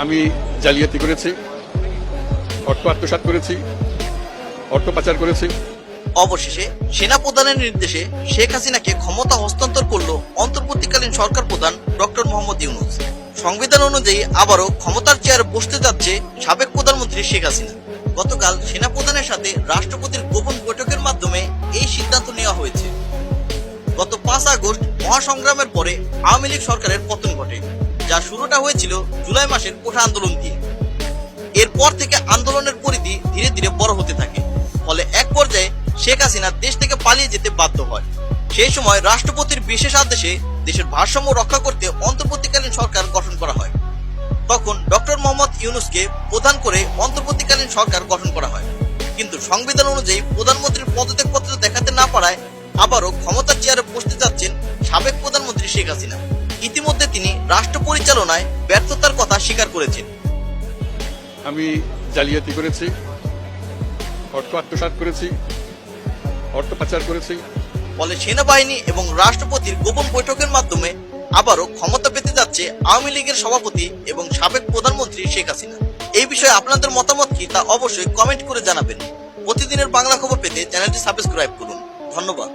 আমি জালিয়াতি করেছি, অর্থ আত্মসাৎ করেছি, অর্থ পাচার করেছি। অবশেষে সেনা প্রধানের নির্দেশে শেখ হাসিনাকে ক্ষমতা হস্তান্তর করল অন্তর্বর্তীকালীন সরকার প্রধান ডক্টর মোহাম্মদ ইউনূস। সংবিধান অনুযায়ী আবারও ক্ষমতার চেয়ারে বসতে যাচ্ছে সাবেক প্রধানমন্ত্রী শেখ হাসিনা। গতকাল সেনা প্রধানের সাথে রাষ্ট্রপতির গোপন বৈঠকের মাধ্যমে এই সিদ্ধান্ত নেওয়া হয়েছে। গত 5 আগস্ট মহাসংগ্রামের পরে আওয়ামী লীগ সরকারের পতন ঘটে, যা শুরুটা হয়েছিল জুলাই মাসের কোঠা আন্দোলন দিয়ে। এরপর থেকে আন্দোলনের পরিধি ধীরে ধীরে বড় হতে থাকে, ফলে এক পর্যায়ে শেখ হাসিনা দেশ থেকে পালিয়ে যেতে বাধ্য হয়। সেই সময় রাষ্ট্রপতির বিশেষ আদেশে দেশের ভারসাম্য রক্ষা করতে অন্তর্বর্তীকালীন সরকার গঠন করা হয়। তখন ডক্টর মোহাম্মদ ইউনূসকে প্রধান করে অন্তর্বর্তীকালীন সরকার গঠন করা হয়। কিন্তু সংবিধান অনুযায়ী প্রধানমন্ত্রীর পদত্যাগপত্র দেখাতে না পারায় আবারও ক্ষমতার চেয়ারে বসতে যাচ্ছেন সাবেক প্রধানমন্ত্রী শেখ হাসিনা। ইতিমধ্যে তিনি রাষ্ট্র পরিচালনায় ব্যর্থতার কথা স্বীকার করেছেন। আমি জালিয়াতি করেছি, অর্থ আত্মসাৎ করেছি, অর্থ পাচার করেছি। ফলে সেনাবাহিনী এবং রাষ্ট্রপতির গোপন বৈঠকের মাধ্যমে আবারও ক্ষমতা পেতে যাচ্ছে আওয়ামী লীগের সভাপতি এবং সাবেক প্রধানমন্ত্রী শেখ হাসিনা। এই বিষয়ে আপনাদের মতামত কি তা অবশ্যই কমেন্ট করে জানাবেন। প্রতিদিনের বাংলা খবর পেতে চ্যানেলটি সাবস্ক্রাইব করুন। ধন্যবাদ।